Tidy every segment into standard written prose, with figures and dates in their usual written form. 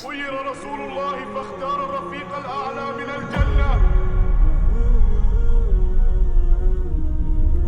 خير رسول الله فاختار الرفيق الأعلى من الجنة.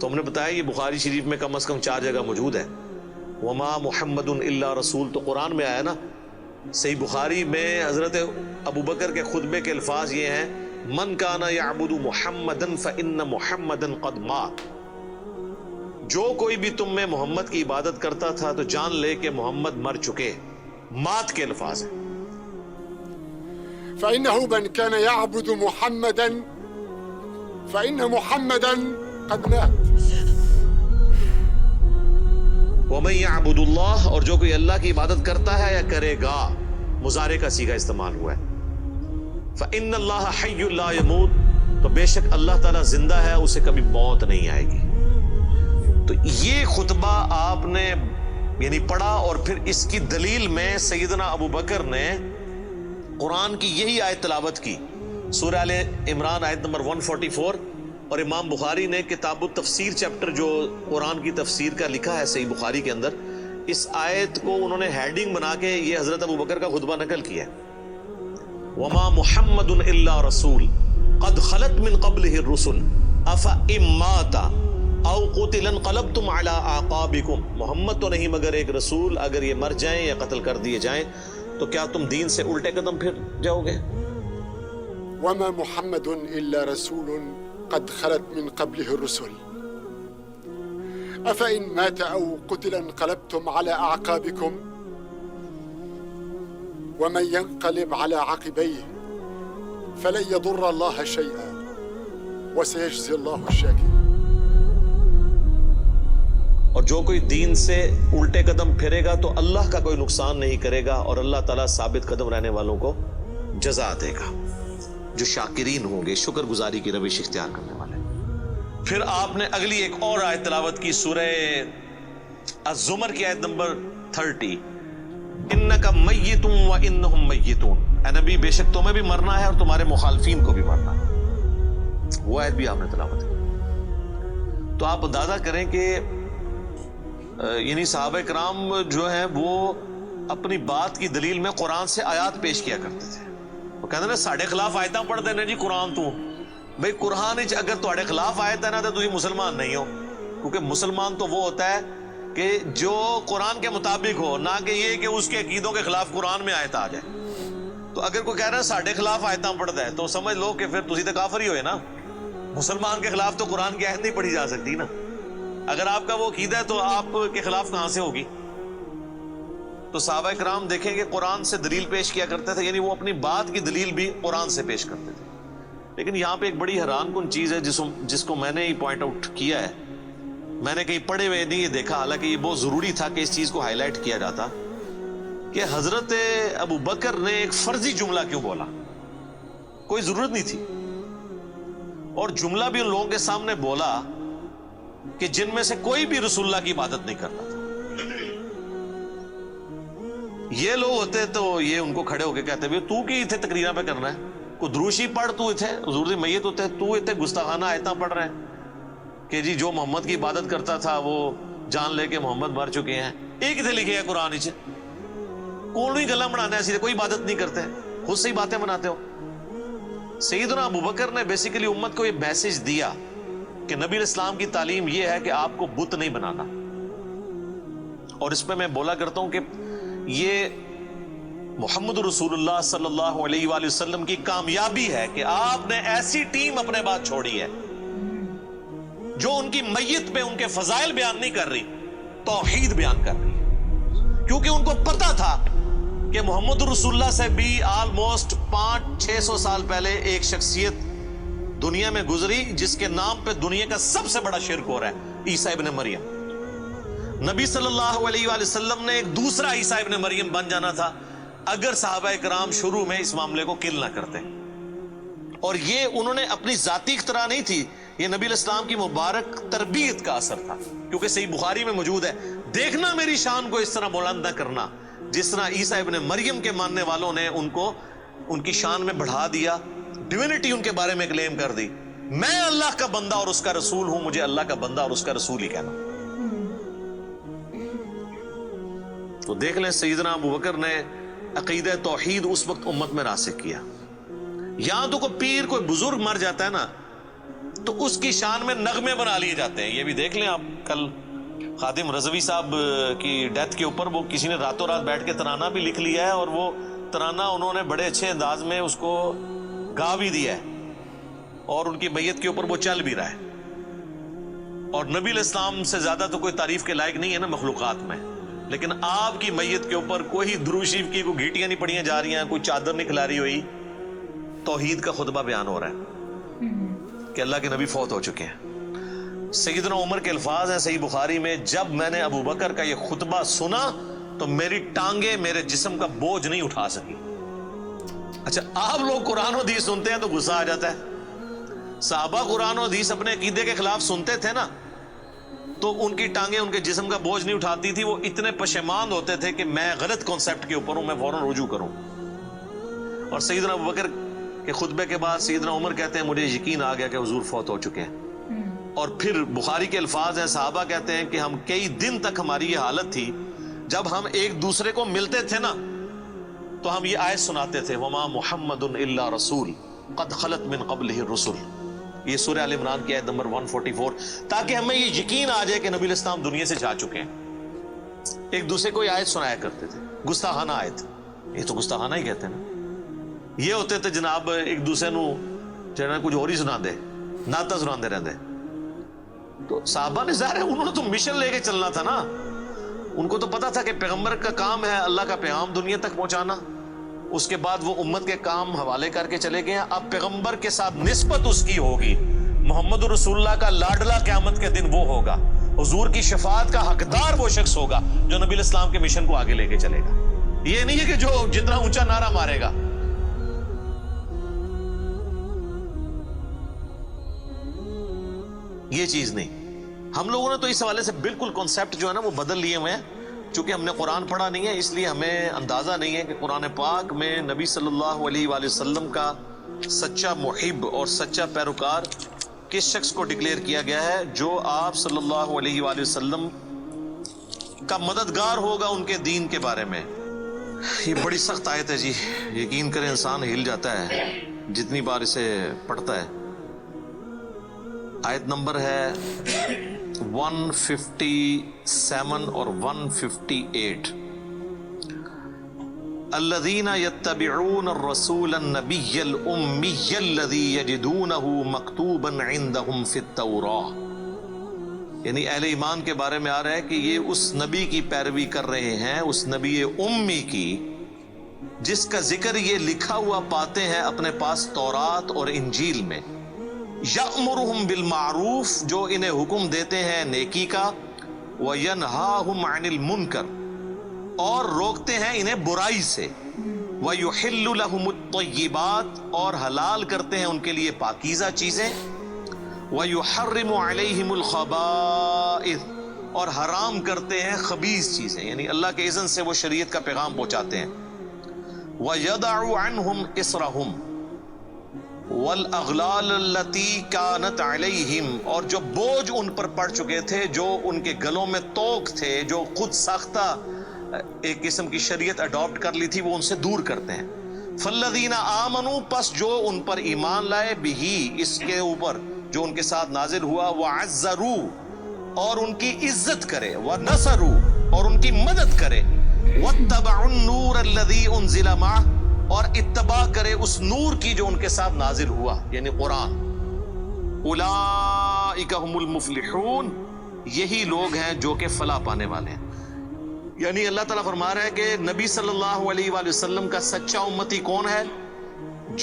تو ہم نے بتایا یہ بخاری شریف میں کم از کم 4 جگہ موجود ہے. وما محمد الا رسول تو قرآن میں آیا نا. صحیح بخاری میں حضرت ابو بکر کے خطبے کے الفاظ یہ ہیں من کان یعبد محمدا فإن محمدا قد مات. جو کوئی بھی تم میں محمد کی عبادت کرتا تھا تو جان لے کہ محمد مر چکے. مات کے الفاظ ہیں. فإنه من كان يعبد محمدا فإن محمدا قد مات. وَمَن يَعْبُدُ اللَّهَ اور جو کوئی اللہ کی عبادت کرتا ہے یا کرے گا, مضارع کا صیغہ استعمال ہوا ہے. فَإِنَّ اللَّهَ حَيٌّ لَا يَمُوتُ تو بے شک اللہ تعالیٰ زندہ ہے, اسے کبھی موت نہیں آئے گی. تو یہ خطبہ آپ نے یعنی پڑھا اور پھر اس کی دلیل میں سیدنا ابو بکر نے قرآن کی یہی آیت تلاوت کی, سورہ آل عمران آیت نمبر 144. اور امام بخاری نے کتاب التفسیر چیپٹر جو قرآن کی تفسیر کا لکھا ہے صحیح بخاری کے اندر, اس آیت کو انہوں نے ہیڈنگ بنا کے یہ حضرت ابو بکر کا خطبہ نقل کیا ہے. وما محمد الا رسول قد خلت من قبله الرسل افإن مات او قتل انقلبتم على اعقابكم. محمد تو نہیں مگر ایک رسول, اگر یہ مر جائیں یا قتل کر دیے جائیں تو کیا تم دین سے الٹے قدم پھر جاؤ گے. وما محمد الا رسول قد خلت من قبله الرسل أفإن مات أو قتل انقلبتم على أعقابكم ومن ينقلب على عقبيه فلن يضر الله شيئا وسيجزي الله الشاكرين. اور جو کوئی دین سے الٹے قدم پھرے گا تو اللہ کا کوئی نقصان نہیں کرے گا, اور اللہ تعالیٰ ثابت قدم رہنے والوں کو جزا دے گا جو شاکرین ہوں گے, شکر گزاری کی روش اختیار کرنے والے. پھر آپ نے اگلی ایک اور آیت تلاوت کی سورہ الزمر کی آیت نمبر 30. انک میت و انہم میتون, اے نبی بے شک تمہیں بھی مرنا ہے اور تمہارے مخالفین کو بھی مرنا ہے. وہ آیت بھی آپ نے تلاوت کی. تو آپ اندازہ کریں کہ یعنی صحابہ کرام جو ہیں وہ اپنی بات کی دلیل میں قرآن سے آیات پیش کیا کرتے تھے. وہ کہتے ہیں ساڑھے خلاف آیتاں پڑھ دینے جی قرآن تو بھئی قرآن اگر تھوڑے خلاف آیت ہے نا تو تھی مسلمان نہیں ہو, کیونکہ مسلمان تو وہ ہوتا ہے کہ جو قرآن کے مطابق ہو, نہ کہ یہ کہ اس کے عقیدوں کے خلاف قرآن میں آیت آ جائے. تو اگر کوئی کہہ رہا ہے ساڑھے خلاف آیتاں پڑھتا ہے تو سمجھ لو کہ پھر تسی تو کافر ہی ہوئے نا. مسلمان کے خلاف تو قرآن کی آیت نہیں پڑھی جا سکتی نا. اگر آپ کا وہ عقیدہ ہے تو آپ کے خلاف کہاں سے ہوگی. تو صحابہ کرام دیکھیں کہ قرآن سے دلیل پیش کیا کرتے تھے, یعنی وہ اپنی بات کی دلیل بھی قرآن سے پیش کرتے تھے. لیکن یہاں پہ ایک بڑی حیران کن چیز ہے جس کو میں نے ہی پوائنٹ آؤٹ کیا ہے, میں نے کہیں پڑھے ہوئے نہیں یہ دیکھا, حالانکہ یہ بہت ضروری تھا کہ اس چیز کو ہائی لائٹ کیا جاتا, کہ حضرت ابو بکر نے ایک فرضی جملہ کیوں بولا. کوئی ضرورت نہیں تھی, اور جملہ بھی ان لوگوں کے سامنے بولا کہ جن میں سے کوئی بھی رسول اللہ کی عبادت نہیں کرتا تھا. یہ لوگ ہوتے تو یہ ان کو کھڑے ہو کے کہتے بھی تو کی اتنے تقریرہ پہ کرنا ہے, کو دروشی پڑھ تو اتنے حضور دی میت ہوتے تو اتنے گستاخانہ آیتاں پڑھ رہے ہیں کہ جی جو محمد کی عبادت کرتا تھا وہ جان لے کے محمد مر چکے ہیں. ایک اتنے لکھے ہے قرآن اچھے کون ہی گلا بنانا ہے, سیدھے کوئی عبادت نہیں کرتے, خود سے ہی باتیں بناتے ہو. سیدنا ابو بکر نے بیسیکلی امت کو یہ میسج دیا کہ نبی اسلام کی تعلیم یہ ہے کہ آپ کو بت نہیں بنانا. اور اس پہ میں بولا کرتا ہوں کہ یہ محمد رسول اللہ صلی اللہ علیہ وآلہ وسلم کی کامیابی ہے کہ آپ نے ایسی ٹیم اپنے بعد چھوڑی ہے جو ان کی میت پہ ان کے فضائل بیان نہیں کر رہی, توحید بیان کر رہی ہے. کیونکہ ان کو پتا تھا کہ محمد رسول اللہ سے بھی آلموسٹ 500-600 سال پہلے ایک شخصیت دنیا میں گزری جس کے نام پہ دنیا کا سب سے بڑا شرک ہو رہا ہے, عیسیٰ ابن مریم. نبی صلی اللہ علیہ وآلہ وسلم نے ایک دوسرا عیسیٰ ابن مریم بن جانا تھا اگر صحابہ کرام شروع میں اس معاملے کو کل نہ کرتے. اور یہ انہوں نے اپنی ذاتی اختراع نہیں تھی, یہ نبی الاسلام کی مبارک تربیت کا اثر تھا. کیونکہ صحیح بخاری میں موجود ہے, دیکھنا میری شان کو اس طرح بلند نہ کرنا جس طرح عیسیٰ ابن مریم کے ماننے والوں نے ان کو ان کی شان میں بڑھا دیا, ڈیوینٹی ان کے بارے میں کلیم کر دی. میں اللہ کا بندہ اور اس کا رسول ہوں, مجھے اللہ کا بندہ اور اس کا رسول ہی کہنا. تو دیکھ لیں سیدنا ابو بکر نے عقیدہ توحید اس وقت امت میں راسخ کیا. یہاں تو کوئی پیر کوئی بزرگ مر جاتا ہے نا تو اس کی شان میں نغمے بنا لیے جاتے ہیں. یہ بھی دیکھ لیں آپ, کل خادم رضوی صاحب کی ڈیتھ کے اوپر وہ کسی نے راتوں رات بیٹھ کے ترانہ بھی لکھ لیا ہے, اور وہ ترانہ انہوں نے بڑے اچھے انداز میں اس کو گا بھی دیا ہے, اور ان کی میت کے اوپر وہ چل بھی رہا ہے. اور نبی علیہ السلام سے زیادہ تو کوئی تعریف کے لائق نہیں ہے نا مخلوقات میں, لیکن آپ کی میت کے اوپر کوئی درود شریف کی کوئی گھیٹیاں نہیں پڑیاں جا رہی ہیں, کوئی چادر نہیں کھلاری ہوئی, توحید کا خطبہ بیان ہو رہا ہے کہ اللہ کے نبی فوت ہو چکے ہیں. سیدنا عمر کے الفاظ ہیں صحیح بخاری میں, جب میں نے ابو بکر کا یہ خطبہ سنا تو میری ٹانگیں میرے جسم کا بوجھ نہیں اٹھا سکی. اچھا, آپ لوگ قرآن و حدیث سنتے ہیں تو غصہ آ جاتا ہے. صحابہ قرآن و حدیث اپنے عقیدے کے خلاف سنتے تھے نا, تو ان کی ٹانگیں ان کے جسم کا بوجھ نہیں اٹھاتی تھی. وہ اتنے پشیمان ہوتے تھے کہ میں غلط کانسیپٹ کے اوپر ہوں, میں فوراً رجوع کروں. اور سیدنا ابو بکر کے خطبے کے بعد سیدنا عمر کہتے ہیں مجھے یقین آ گیا کہ حضور فوت ہو چکے ہیں. اور پھر بخاری کے الفاظ ہیں, صحابہ کہتے ہیں کہ ہم کئی دن تک ہماری یہ حالت تھی, جب ہم ایک دوسرے کو ملتے تھے نا تو ہم یہ آیت سناتے تھے, وما محمد الا رسول قد خلت من قبلہ الرسل. یہ سورہ آل عمران کی آیت نمبر 144, تاکہ ہمیں یہ یقین آ جائے کہ نبی علیہ السلام دنیا سے جا چکے ہیں. ایک دوسرے کو یہ آیت سنایا کرتے تھے, گستاخانہ آیت, یہ تو گستاخانہ ہی کہتے ہیں نا. یہ ہوتے تھے جناب ایک دوسرے نو جناب کچھ اور ہی سنا دے, ناتا سنا دے رہتے. تو صحابہ نے ظاہر ہے انہوں نے تو مشن لے کے چلنا تھا نا, ان کو تو پتا تھا کہ پیغمبر کا کام ہے اللہ کا پیغام دنیا تک پہنچانا. اس کے بعد وہ امت کے کام حوالے کر کے چلے گئے. اب پیغمبر کے ساتھ نسبت اس کی ہوگی, محمد رسول اللہ کا لاڈلا قیامت کے دن وہ ہوگا, حضور کی شفاعت کا حقدار وہ شخص ہوگا جو نبی علیہ السلام کے مشن کو آگے لے کے چلے گا. یہ نہیں ہے کہ جو جتنا اونچا نعرہ مارے گا. یہ چیز نہیں. ہم لوگوں نے تو اس حوالے سے بالکل کانسیپٹ جو ہے نا وہ بدل لیے ہوئے ہیں. چونکہ ہم نے قرآن پڑھا نہیں ہے اس لیے ہمیں اندازہ نہیں ہے کہ قرآن پاک میں نبی صلی اللہ علیہ وآلہ وسلم کا سچا محب اور سچا پیروکار کس شخص کو ڈکلیئر کیا گیا ہے, جو آپ صلی اللہ علیہ وآلہ وسلم کا مددگار ہوگا ان کے دین کے بارے میں. یہ بڑی سخت آیت ہے جی, یقین کریں انسان ہل جاتا ہے جتنی بار اسے پڑھتا ہے. آیت نمبر ہے 157 اور 158. الذين يتبعون الرسول النبي الأمي الذي يجدونه مكتوبا عندهم في التوراة. یعنی اہل ایمان کے بارے میں آ رہا ہے کہ یہ اس نبی کی پیروی کر رہے ہیں, اس نبی امی کی جس کا ذکر یہ لکھا ہوا پاتے ہیں اپنے پاس تورات اور انجیل میں. یأمرہم بالمعروف, جو انہیں حکم دیتے ہیں نیکی کا, وینہاہم عن المنکر, اور روکتے ہیں انہیں برائی سے, ویحل لہم الطیبات, اور حلال کرتے ہیں ان کے لیے پاکیزہ چیزیں, ویحرم علیہم الخبائث, اور حرام کرتے ہیں خبیث چیزیں, یعنی اللہ کے اذن سے وہ شریعت کا پیغام پہنچاتے ہیں. ویدع عنہم اسرہم والاغلال التي كانت عليهم, اور جو بوجھ ان پر پڑ چکے تھے, جو ان کے گلوں میں توق تھے, جو خود ساختہ ایک قسم کی شریعت اڈاپٹ کر لی تھی, وہ ان سے دور کرتے ہیں. فالذین آمنوا, پس جو ان پر ایمان لائے, بہی, اس کے اوپر جو ان کے ساتھ نازل ہوا, وعزروا, اور ان کی عزت کرے, ونصروا, اور ان کی مدد کرے, واتبعوا النور الذی انزل معه, اور اتباع کرے اس نور کی جو ان کے ساتھ نازل ہوا, یعنی قرآن. اولئک هم المفلحون, یہی لوگ ہیں جو کہ فلاح پانے والے ہیں. یعنی اللہ تعالیٰ فرما رہا ہے کہ نبی صلی اللہ علیہ وآلہ وسلم کا سچا امتی کون ہے,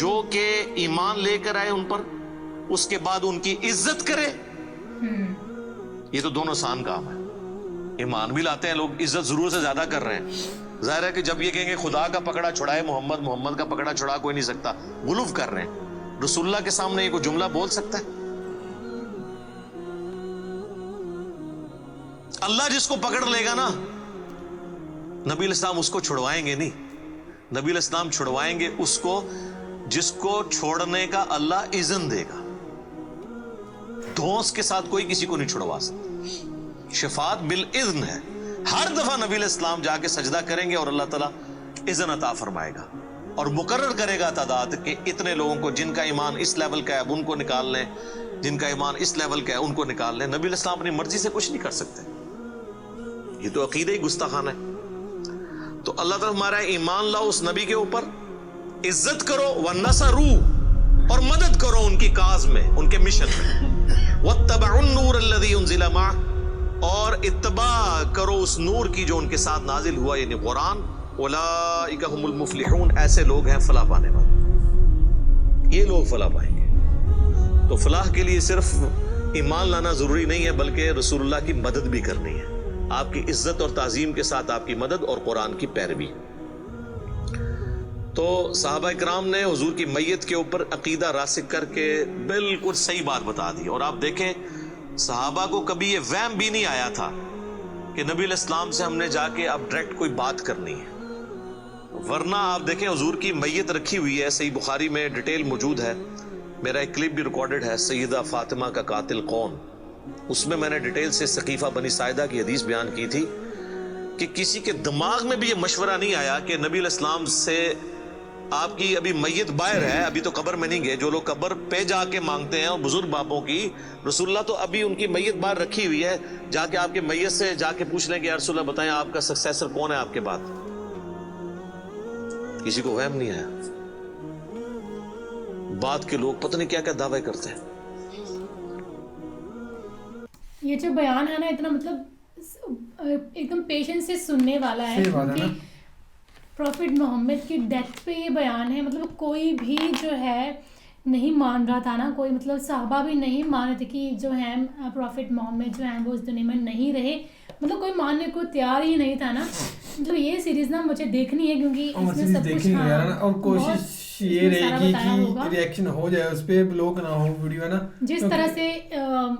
جو کہ ایمان لے کر آئے ان پر, اس کے بعد ان کی عزت کرے. یہ تو دونوں آسان کام ہے. ایمان بھی لاتے ہیں لوگ, عزت ضرور سے زیادہ کر رہے ہیں. ظاہر ہے کہ جب یہ کہیں گے خدا کا پکڑا چھڑائے محمد, محمد کا پکڑا چھڑا کوئی نہیں سکتا, غلوف کر رہے ہیں. رسول اللہ کے سامنے یہ کوئی جملہ بول سکتا ہے؟ اللہ جس کو پکڑ لے گا نا, نبی علیہ السلام اس کو چھڑوائیں گے نہیں. نبی علیہ السلام چھڑوائیں گے اس کو جس کو چھوڑنے کا اللہ اذن دے گا. دھونس کے ساتھ کوئی کسی کو نہیں چھڑوا سکتا. شفاعت بالاذن ہے. ہر دفعہ نبی علیہ السلام جا کے سجدہ کریں گے اور اللہ تعالیٰ اذن عطا فرمائے گا. اور مقرر کرے گا تعداد کہ اتنے لوگوں کو جن کا ایمان اس لیول کا ہے اب ان کو نکال لیں, جن کا ایمان اس لیول کا ہے ان کو نکال لیں. نبی علیہ السلام اپنی مرضی سے کچھ نہیں کر سکتے, یہ تو عقیدہ ہی گستاخانہ ہے. تو اللہ تعالیٰ ہمارا ایمان لاؤ اس نبی کے اوپر, عزت کرو وَنَصَرُوا, اور مدد کرو ان کی کاز میں, ان کے مشن میں. وَاتَّبَعُوا النُّورَ الَّذِي أُنزِلَ مَعَهُ, اور اتباع کرو اس نور کی جو ان کے ساتھ نازل ہوا یعنی قرآن. اولئک هم المفلحون, ایسے لوگ ہیں فلاح پانے والے, یہ لوگ فلاح پائیں گے. تو فلاح کے لیے صرف ایمان لانا ضروری نہیں ہے بلکہ رسول اللہ کی مدد بھی کرنی ہے, آپ کی عزت اور تعظیم کے ساتھ آپ کی مدد اور قرآن کی پیروی. تو صحابہ کرام نے حضور کی میت کے اوپر عقیدہ راسخ کر کے بالکل صحیح بات بتا دی. اور آپ دیکھیں صحابہ کو کبھی یہ وہم بھی نہیں آیا تھا کہ نبی علیہ السلام سے ہم نے جا کے اب ڈائریکٹ کوئی بات کرنی ہے, ورنہ آپ دیکھیں حضور کی میت رکھی ہوئی ہے, صحیح بخاری میں ڈیٹیل موجود ہے, میرا ایک کلپ بھی ریکارڈڈ ہے, سیدہ فاطمہ کا قاتل کون, اس میں نے ڈیٹیل سے سقیفہ بنی ساعدہ کی حدیث بیان کی تھی کہ کسی کے دماغ میں بھی یہ مشورہ نہیں آیا کہ نبی علیہ السلام سے آپ کی ابھی میت باہر ہے, ابھی تو قبر میں نہیں گئے, جو لوگ قبر پہ جا کے مانگتے ہیں اور بزرگ باپوں کی, رسول اللہ تو ابھی ان کی میت باہر رکھی ہوئی ہے, جا کے آپ کے میت سے جا کے پوچھ لیں کہ یا رسول اللہ بتائیں آپ کا سکسیسر کون ہے آپ کے بعد. کسی کو وہم نہیں آیا. بعد کے لوگ پتہ نہیں کیا کیا دعوے کرتے ہیں. یہ جو بیان ہے نا اتنا مطلب ایک دم پیشنس سے سننے والا ہے, کیونکہ پروفٹ محمد کی ڈیتھ پہ یہ بیان ہے. مطلب کوئی بھی جو ہے نہیں مان رہا تھا نا, کوئی مطلب صحابہ بھی نہیں مان رہے تھے کہ جو ہیں پروفٹ محمد جو ہیں وہ اس دنیا میں نہیں رہے, مطلب کوئی ماننے کو تیار ہی نہیں تھا نا. مطلب یہ سیریز نا مجھے دیکھنی ہے کیونکہ اس میں سب کچھ اور کوشش یہ رہے گی کہ ریئیکشن ہو جائے اس پہ, بلوک نہ ہو ویڈیو ہے نا. جس طرح سے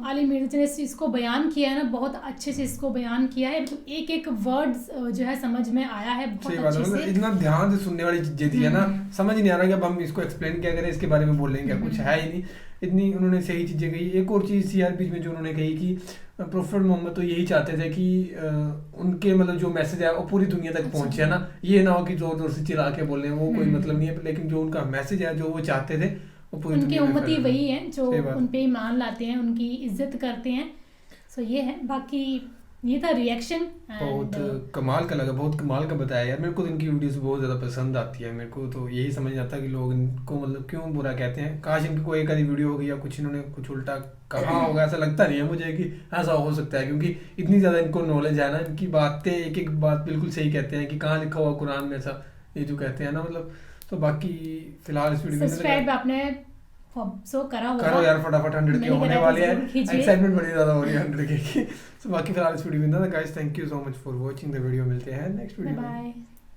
علی مرزا نے اس کو بیان کیا ہے نا, بہت اچھے سے اس کو بیان کیا ہے, مطلب ایک ایک ورڈ جو ہے سمجھ میں آیا ہے بہت اچھے سے. اتنا دھیان سے سننے والی چیزیں تھی ہے نا, سمجھ نہیں آ رہا کہ اب ہم اس کو ایکسپلین کیا کریں, اس کے بارے میں بول لیں گے, کچھ ہے ہی نہیں. اتنی انہوں نے صحیح چیزیں کہی. ایک اور چیز تھی یار بیچ میں جو انہوں نے کہی کہ پروفٹ محمد تو یہی چاہتے تھے کہ ان کے مطلب جو میسج ہے وہ پوری دنیا تک پہنچے نا, یہ نہ ہو کہ زور زور سے چلا کے بول رہے ہیں, وہ کوئی مطلب نہیں ہے, لیکن جو ان کا میسج ہے جو وہ چاہتے تھے وہ پوری ان کے امتی وہی ہیں جو ان پہ ایمان لاتے ہیں, ان کی عزت کرتے ہیں. سو یہ ہے, باقی یہ تھا ریئیکشن. بہت کمال کا لگا, بہت کمال کا بتایا یار. میرے کو ان کی ویڈیوز بہت زیادہ پسند آتی ہے. میرے کو تو یہی سمجھ نہیں آتا کہ لوگ ان کو مطلب کیوں برا کہتے ہیں. کاش ان کی کوئی ایک آدھی ویڈیو ہوگی یا کچھ انہوں نے کچھ الٹا کہا ہوگا, ایسا لگتا نہیں ہے مجھے کہ ایسا ہو سکتا ہے, کیونکہ اتنی زیادہ ان کو نالج ہے نا, ان کی باتیں ایک ایک بات بالکل صحیح کہتے ہیں کہ کہاں لکھا ہوا قرآن میں ایسا, یہ جو کہتے ہیں نا مطلب. تو باقی فی الحال اس ویڈیو سبسکرائب آپ نے کرو یار فٹافٹ 100 کے ہونے والے ہیں, ایکسائٹمنٹ بڑی زیادہ ہو رہی ہے 100 کے. سو باقی فی الحال اس ویڈیو میں نا guys, thank you so much for watching the video. ملتے ہیں نیکسٹ ویڈیو میں.